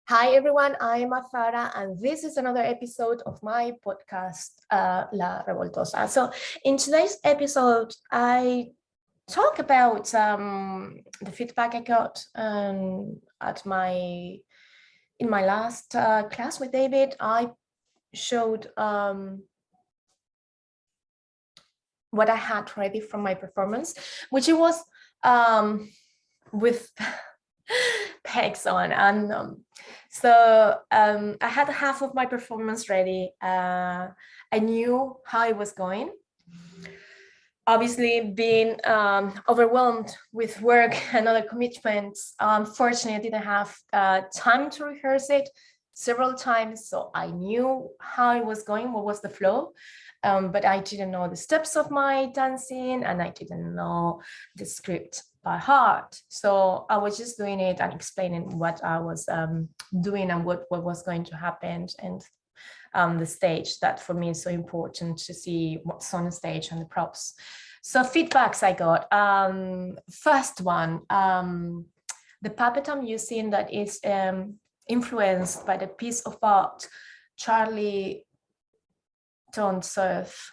Hi everyone, I'm Afara and this is another episode of my podcast, La Revoltosa. So in today's episode, I talk about the feedback I got in my last class with David. I showed what I had ready from my performance, which it was with pegs on, and so I had half of my performance ready. I knew how it was going. Obviously, being overwhelmed with work and other commitments, unfortunately, I didn't have time to rehearse it several times. So I knew how it was going, what was the flow, but I didn't know the steps of my dancing and I didn't know the script by heart. So I was just doing it and explaining what I was doing and what was going to happen, and the stage, that for me is so important to see what's on the stage and the props. So feedbacks I got. First one, the puppet I'm using that is influenced by the piece of art Charlie Don't Surf,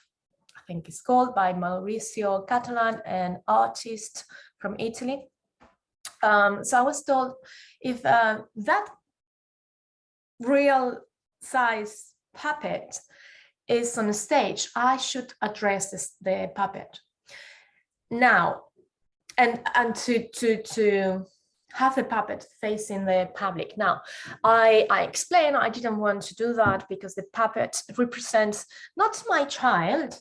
I think it's called, by Mauricio Catalan, an artist from Italy. So I was told if that real size puppet is on the stage, I should address the puppet. Now, and to have the puppet facing the public. Now, I explained I didn't want to do that because the puppet represents not my child,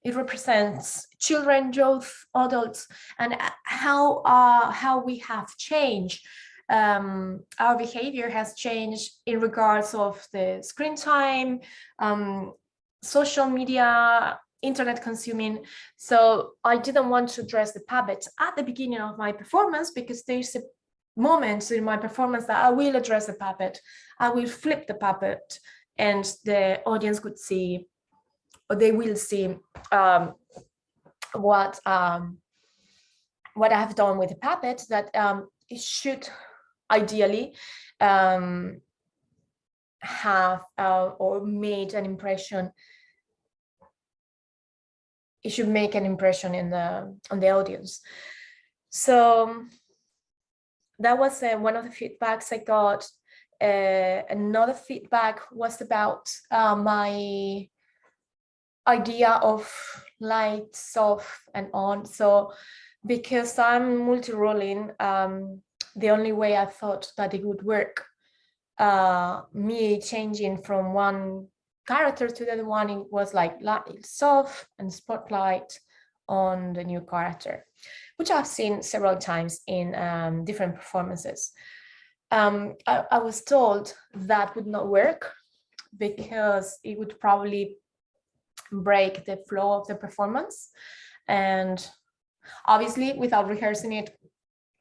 it represents children, youth, adults, and how we have changed. Our behavior has changed in regards of the screen time, social media, internet consuming. So I didn't want to address the puppet at the beginning of my performance, because there's a moment in my performance that I will address the puppet. I will flip the puppet and the audience could see, or they will see what I have done with the puppet, that it should ideally have or made an impression. It should make an impression on the audience. So that was one of the feedbacks I got. Another feedback was about my idea of lights off and on. So because I'm multi-rolling, the only way I thought that it would work, me changing from one character to the other one, it was like lights off and spotlight on the new character, which I've seen several times in different performances. I was told that would not work because it would probably break the flow of the performance, and obviously without rehearsing it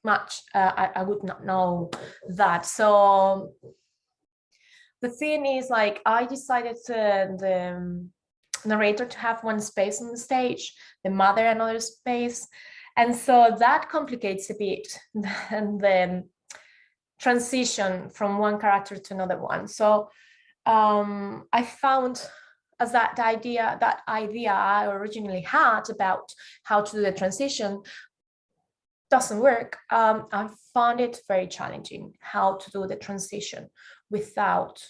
much, I would not know that. So the thing is, like, I decided the narrator to have one space on the stage, the mother another space, and so that complicates a bit and the transition from one character to another one. So I found as that idea I originally had about how to do the transition doesn't work. I found it very challenging how to do the transition without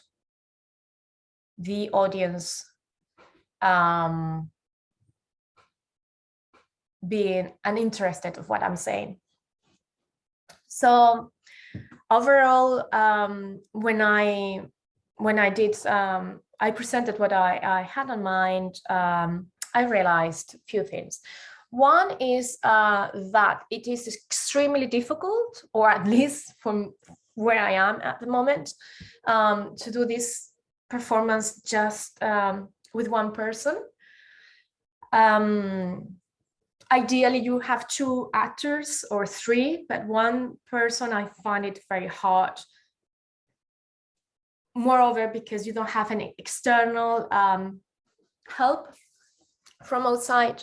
the audience being uninterested of what I'm saying. So overall, when I did, I presented what I had in mind, I realized a few things. One is that it is extremely difficult, or at least from where I am at the moment, to do this performance just with one person. Ideally, you have two actors or three, but one person, I find it very hard. Moreover, because you don't have any external help from outside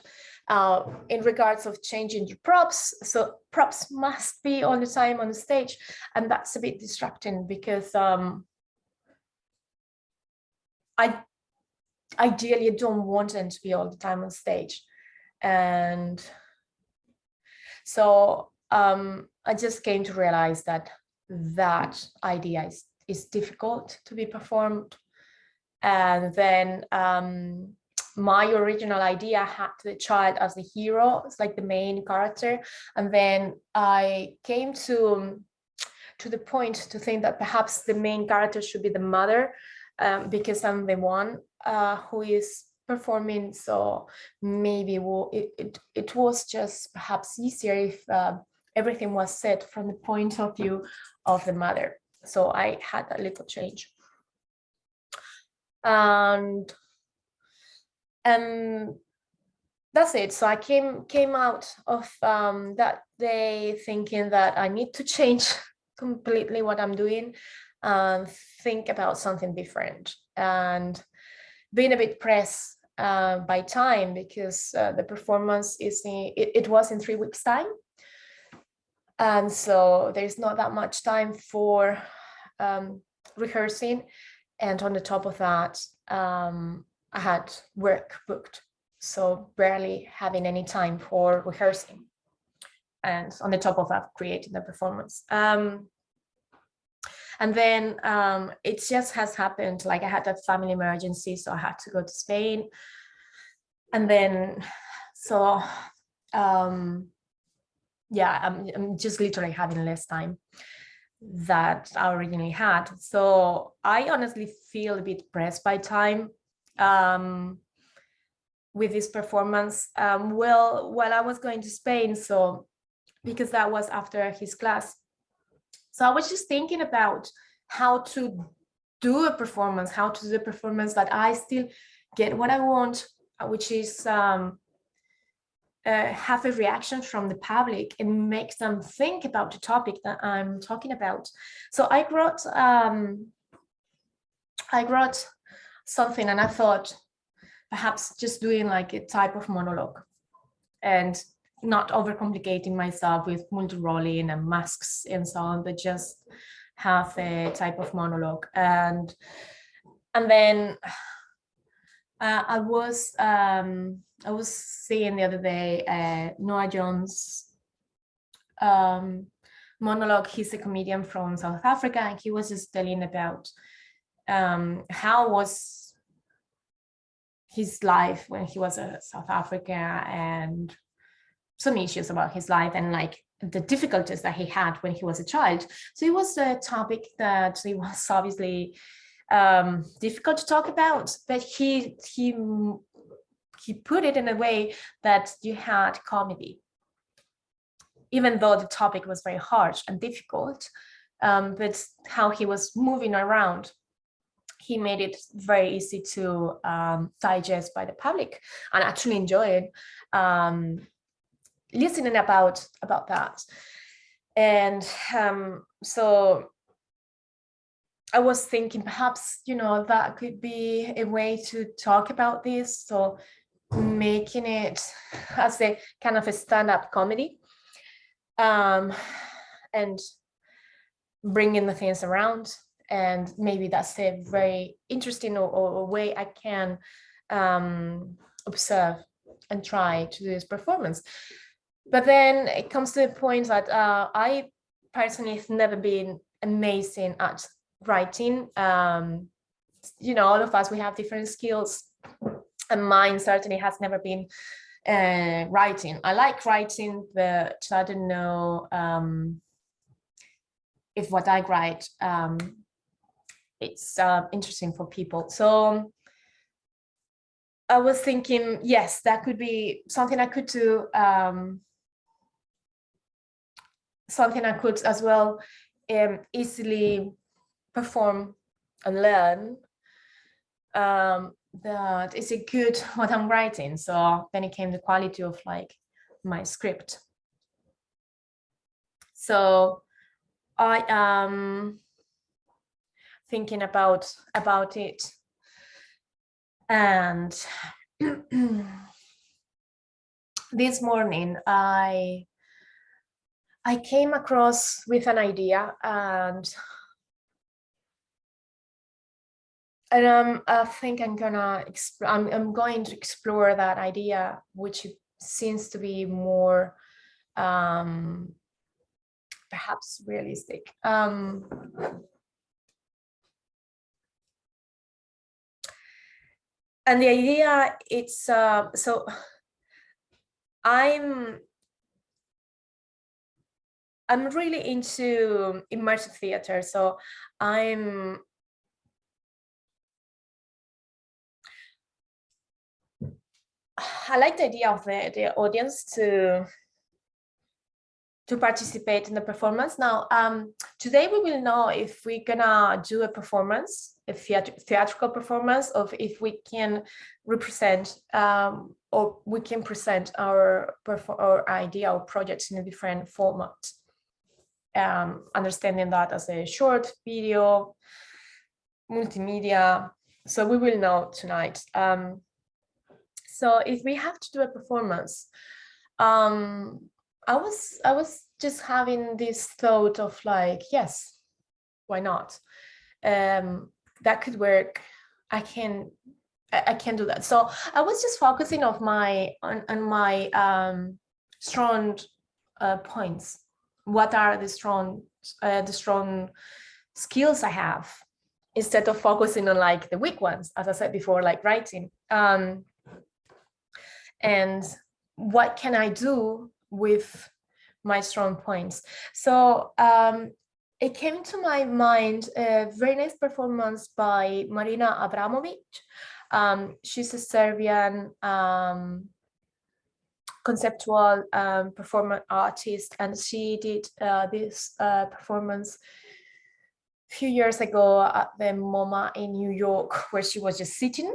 in regards of changing your props. So props must be all the time on the stage, and that's a bit distracting because I ideally don't want them to be all the time on stage. And so I just came to realize that that idea is difficult to be performed. And then my original idea had the child as the hero, it's like the main character. And then I came to the point to think that perhaps the main character should be the mother, because I'm the one who is performing. So maybe it was just perhaps easier if everything was said from the point of view of the mother. So I had a little change. And that's it. So I came out of that day thinking that I need to change completely what I'm doing and think about something different, and being a bit pressed by time, because the performance it was in 3 weeks time, and so there's not that much time for rehearsing. And on the top of that, I had work booked, so barely having any time for rehearsing. And on the top of that, creating the performance. And then it just has happened, like I had that family emergency, so I had to go to Spain. And then, so yeah, I'm just literally having less time that I originally had. So I honestly feel a bit pressed by time with this performance. Well, while I was going to Spain, so because that was after his class, so I was just thinking about how to do a performance, how to do a performance that I still get what I want, which is have a reaction from the public and make them think about the topic that I'm talking about. So I wrote something, and I thought perhaps just doing like a type of monologue and not overcomplicating myself with multi-rolling and masks and so on, but just have a type of monologue. And then I was seeing the other day Noah Jones' monologue. He's a comedian from South Africa, and he was just telling about how was his life when he was in South Africa, and some issues about his life, and like the difficulties that he had when he was a child. So it was a topic that it was obviously difficult to talk about, but he put it in a way that you had comedy, even though the topic was very harsh and difficult. But how he was moving around, he made it very easy to digest by the public and actually enjoy it. Listening about that. And so I was thinking perhaps, that could be a way to talk about this. So making it as a kind of a stand-up comedy, and bringing the things around. And maybe that's a very interesting or way I can observe and try to do this performance. But then it comes to the point that I personally have never been amazing at writing. All of us, we have different skills, and mine certainly has never been writing. I like writing, but I don't know if what I write it's interesting for people. So I was thinking, yes, that could be something I could do. Something I could as well easily perform and learn. That is a good what I'm writing. So then it came the quality of like my script. So I am thinking about it, and this morning I I came across with an idea, and I think I'm going to explore that idea, which seems to be more perhaps realistic. And the idea, it's so I'm really into immersive theater, so I like the idea of the audience to participate in the performance. Now, today we will know if we're gonna do a performance, a theatrical performance, of if we can represent or we can present our idea or projects in a different format. Understanding that as a short video, multimedia. So we will know tonight. So if we have to do a performance, I was just having this thought of like, yes, why not? That could work. I can do that. So I was just focusing on my strong points. What are the strong skills I have, instead of focusing on like the weak ones, as I said before, like writing. And what can I do with my strong points? So it came to my mind a very nice performance by Marina Abramovic. She's a Serbian conceptual performer artist, and she did this performance a few years ago at the MoMA in New York, where she was just sitting.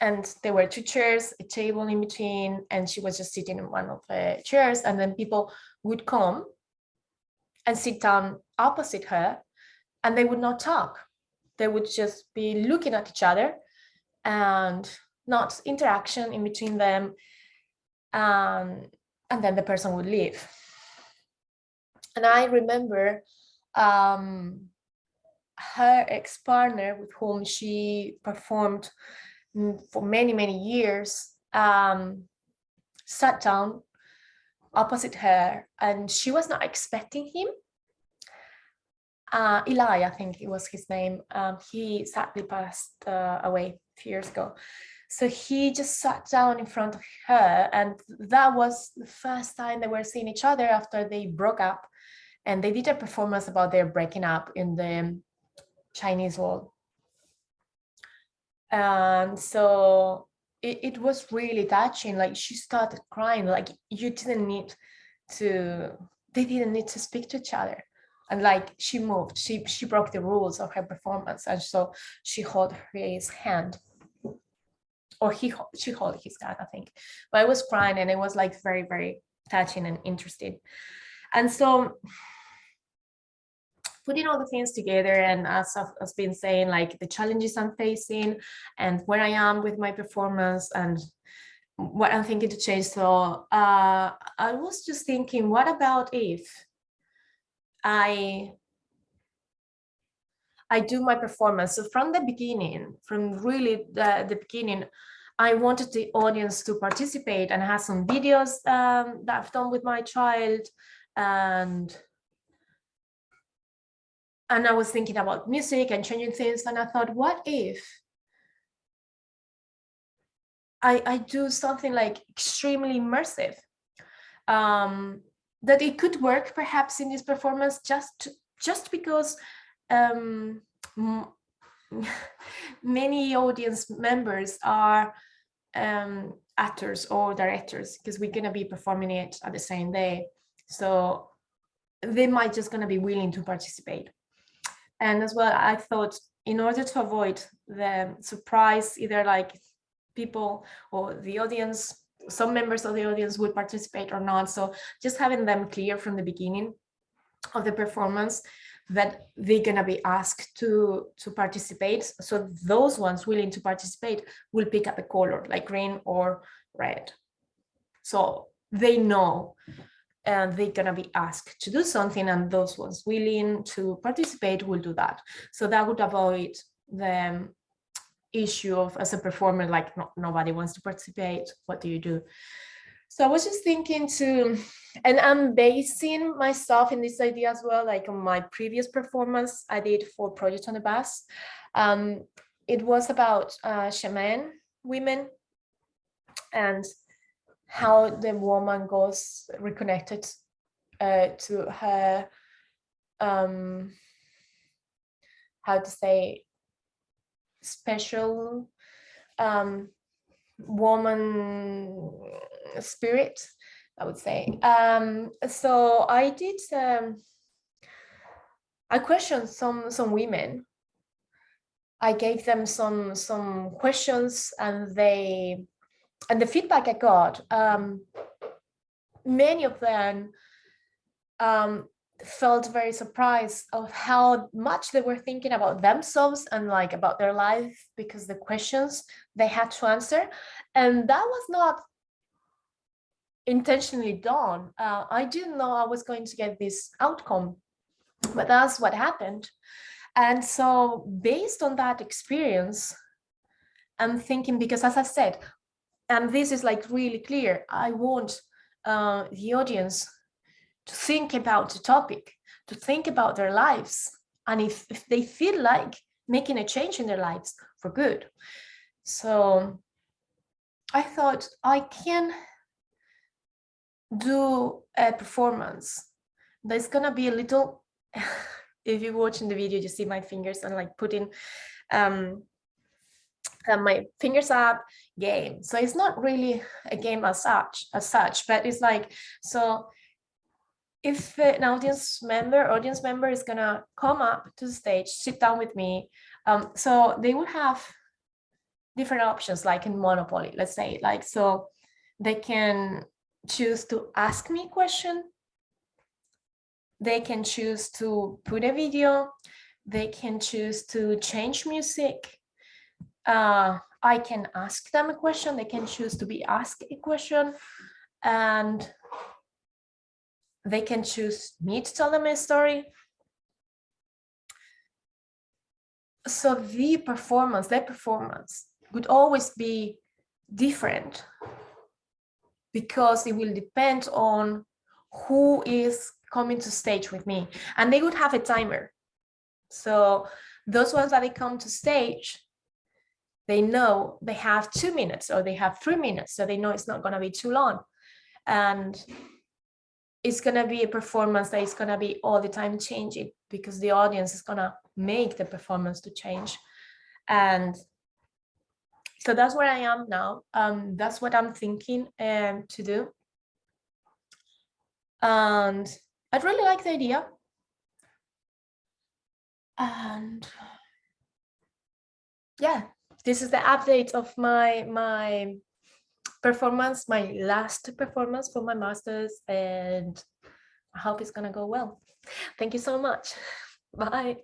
And there were two chairs, a table in between, and she was just sitting in one of the chairs, and then people would come and sit down opposite her, and they would not talk. They would just be looking at each other and not interaction in between them. And then the person would leave. And I remember her ex-partner, with whom she performed for many, many years, sat down opposite her, and she was not expecting him. Eli, I think it was his name. He sadly passed away a few years ago. So he just sat down in front of her, and that was the first time they were seeing each other after they broke up. And they did a performance about their breaking up in the Chinese Wall. And so it was really touching. Like, she started crying. Like, they didn't need to speak to each other. And like, she moved, she broke the rules of her performance, and so she held his hand, or she held his hand, I think. But I was crying, and it was like very, very touching and interesting. And so, putting all the things together, and as I've been saying, like the challenges I'm facing and where I am with my performance and what I'm thinking to change. So I was just thinking, what about if I do my performance? So from the beginning, from really the beginning, I wanted the audience to participate, and I had some videos that I've done with my child, and I was thinking about music and changing things, and I thought, what if I do something like extremely immersive, that it could work perhaps in this performance, just because many audience members are actors or directors, because we're going to be performing it at the same day. So they might just going to be willing to participate. And as well, I thought, in order to avoid the surprise, either like people or the audience, some members of the audience would participate or not. So just having them clear from the beginning of the performance that they're going to be asked to participate. So those ones willing to participate will pick up a color like green or red. So they know and they're gonna be asked to do something, and those ones willing to participate will do that. So that would avoid the issue of, as a performer, like nobody wants to participate, what do you do? So I was just thinking to, and I'm basing myself in this idea as well, like on my previous performance I did for Project on the Bus. It was about shaman women and how the woman goes reconnected to her, how to say, special woman spirit, I would say. So I did, I questioned some women. I gave them some questions, and the feedback I got, many of them felt very surprised of how much they were thinking about themselves and like about their life, because the questions they had to answer, and that was not intentionally done. I didn't know I was going to get this outcome, but that's what happened. And so based on that experience, I'm thinking, because as I said, and this is like really clear, I want the audience to think about the topic, to think about their lives, and if they feel like making a change in their lives for good. So I thought I can do a performance that's gonna be a little, if you're watching the video, you see my fingers and like putting my fingers up game. So it's not really a game as such, but it's like, so if an audience member is gonna come up to the stage, sit down with me, so they will have different options, like in Monopoly, let's say, like, so they can choose to ask me a question, they can choose to put a video, they can choose to change music, I can ask them a question, they can choose to be asked a question, and they can choose me to tell them a story. So their performance would always be different, because it will depend on who is coming to stage with me, and they would have a timer. So those ones that they come to stage, they know they have 2 minutes or they have 3 minutes, so they know it's not going to be too long, and it's going to be a performance that is going to be all the time changing, because the audience is going to make the performance to change. And so that's where I am now. That's what I'm thinking to do, and I'd really like the idea. And yeah, this is the update of my performance, my last performance for my master's, and I hope it's gonna go well. Thank you so much. Bye.